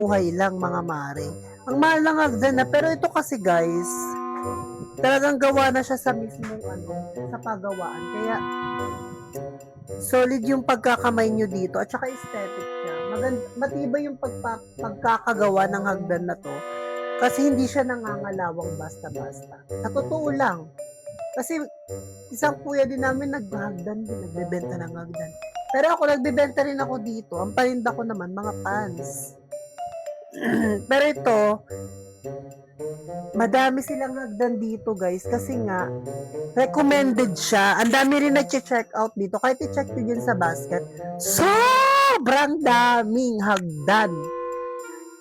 buhay lang mga mare. Ang mahal ng hagdan na, pero ito kasi guys, talagang gawa na siya sa mismong sa pagawaan. Kaya, solid yung pagkakamay nyo dito at saka aesthetic siya. Matibay yung pagkakagawa ng hagdan na to kasi hindi siya nangangalawang basta-basta. Sa totoo lang. Kasi isang kuya din namin nagbenta ng hagdan. Pero ako, nagbebenta rin ako dito. Ang paninda ko naman, mga pants. Pero ito, madami silang hagdan dito guys kasi nga recommended siya. Ang dami rin nag-check out dito. Kahit i-check nyo dyan sa basket, sobrang daming hagdan.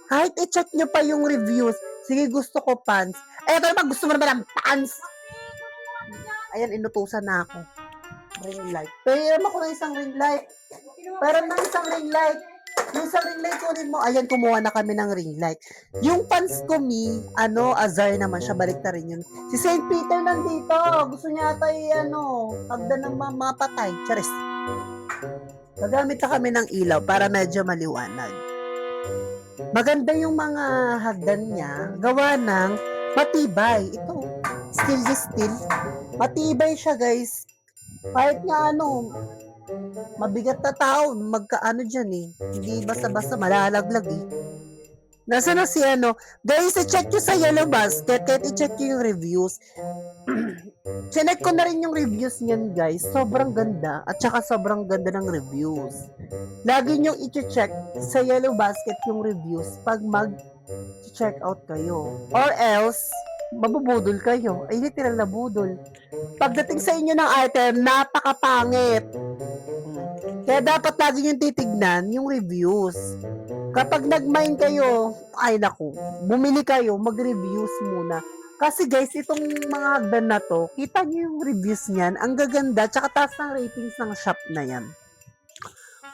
Kahit i-check nyo pa yung reviews, sige gusto ko pants. Ay, ito naman, gusto mo naman ng pants. Ayan, inutusan na ako. Ring light. Pero ako na isang ring light. Pero na isang ring light. Yung sa ring light kunin mo, ayan, kumuha na kami ng ring light. Yung pants ko, azar naman siya, balik na rin yun. Si St. Peter nandito, gusto niya ata hagdan ng mga patay. Charis. Gagamit na kami ng ilaw para medyo maliwanag. Maganda yung mga hagdan niya, gawa ng matibay. Ito, steel. Matibay siya, guys. Kahit nga mabigat na tao, dyan eh. Hindi basta-basta malalaglag eh. Nasa na si guys, i-check nyo sa Yellow Basket, kahit i-check nyo yung reviews. Chinek ko na rin yung reviews niyan guys. Sobrang ganda, at saka sobrang ganda ng reviews. Lagi nyo i-check sa Yellow Basket yung reviews pag mag-check out kayo. Or else, mabubudol kayo. Ay, literal na budol. Pagdating sa inyo ng item, napakapangit. Kaya dapat lagi nyo titignan yung reviews. Kapag nag-mine kayo, ay naku, bumili kayo, mag-reviews muna. Kasi guys, itong mga hagdan na to, kita nyo yung reviews niyan, ang gaganda, tsaka taas ng ratings ng shop na yan.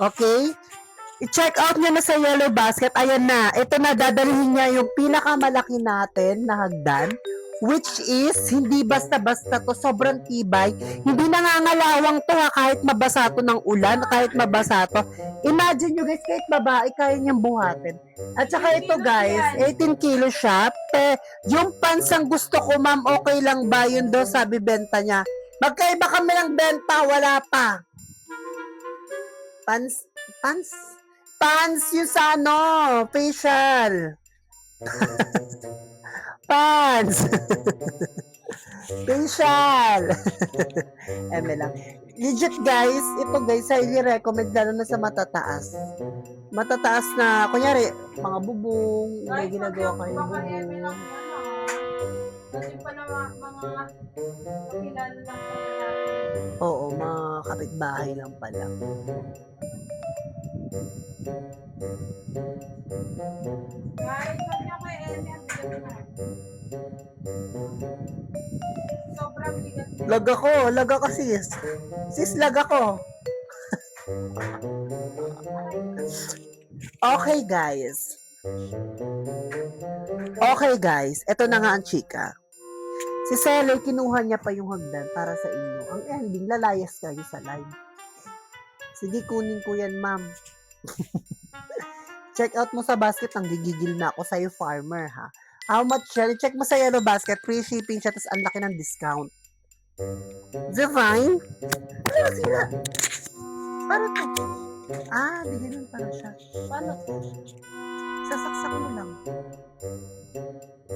Okay? I-check out nyo na sa Yellow Basket. Ayan na. Ito na, dadalhin niya yung pinakamalaki natin na hagdan, which is, hindi basta-basta to, sobrang tibay. Hindi nangangalawang to kahit mabasa to ng ulan, kahit mabasa to. Imagine nyo guys, kahit babae, kaya niyang buhatin. At saka ito guys, 18 kilo siya. Yung pants ang gusto ko, ma'am, okay lang ba? Yun daw sabi benta niya. Magkaiba kami ng benta, wala pa. Pants yung sa facial. Pants. Facial. Eme lang. Legit guys, ito guys, highly recommend lalo na sa matataas. Matataas na, kunyari, mga bubong, may ginagawa kayo bubong. Kasi pa na mga kakilala lang pala. Oo, mga kapitbahay lang pala. Kahit pa niya kay Emi ang bigat na. Sobrang bigat na. Laga ko sis. Sis, laga ko. Okay guys, ito na nga ang chika. Si seller, kinuha niya pa yung hagdan para sa inyo. Ang ending, lalayas kayo sa live. Sige, kunin ko yan, ma'am. Check out mo sa basket, ang gigigil na ako sa'yo, farmer, ha? How much yan? Check mo sa Yellow Basket, free shipping siya, tapos ang laki ng discount. Divine? Ano sila? Paano to? Di ganun pala siya. Paano to? Sasaksak mo lang.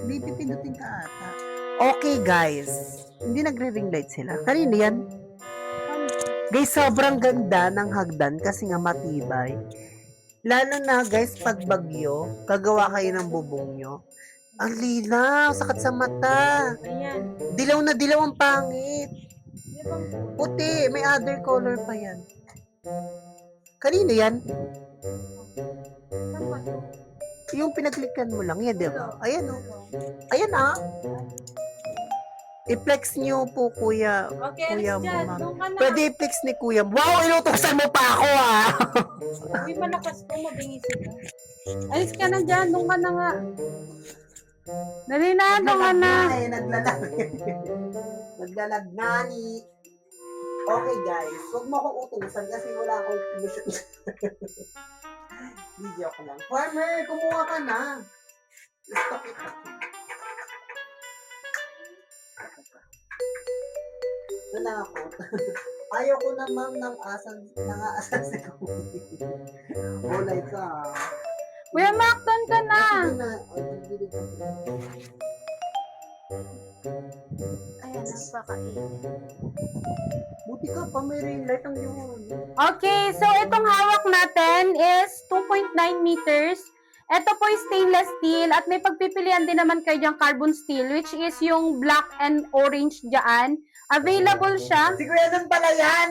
May pipindutin ka ata. Okay, guys. Hindi nagre-ring light sila. Kanino yan? Guys, sobrang ganda ng hagdan kasi nga matibay. Lalo na, guys, pag bagyo, kagawa kayo ng bubong nyo. Ang linaw, sakit sa mata. Ayan. Dilaw na dilaw ang pangit. Puti, may other color pa yan. Kanino yan? Yung pinagklikan mo lang, yan, di ba? Ayan, oh. Ayan, ah. I-flex niyo po, Kuya. Okay, Kuya alis dyan. Ma'am. Doon ka na. Pwede i-flex ni Kuya. Wow, inutusan mo pa ako, ah. Uy, malakas ko, mabingisin ka. Alis ka na dyan, doon ka na nga. Dali na, doon ka na. Naglalagnani. Okay, guys. Huwag mo akong utusan kasi wala akong commission. Video ko lang. Farmer, kumuha ka na. Stop it. Nanakot. Ayaw ko na ma'am ng aasan sa kuya. Ulay ka. Kuya Mac, doon ka na. Sige na. Ayan, napakainit. Buti ka pa, may ring light ang yun. Okay, so itong hawak natin is 2.9 meters. Ito po is stainless steel at may pagpipilian din naman kayo diyang carbon steel which is yung black and orange dyan. Available siya. Si Kuya nun pala yan!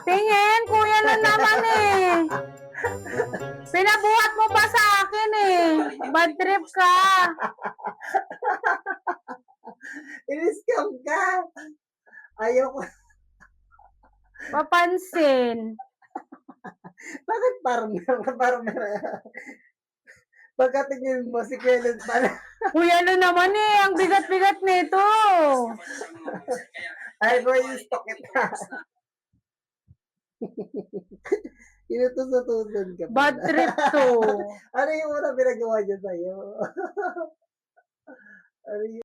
Tingin, kuya na naman eh. Pinabuhat mo pa sa akin eh. Bad trip ka. In-scam ka! Ayaw ko. Papansin. Bakit parang pagkatingin mo si Kuya nun pala. Kuya na naman eh. Ang bigat-bigat nito. Ay, boy, stock it na. Inutusan ka pala. Bad trip to. Ano yung una pinagawa niya sa'yo? Ano yung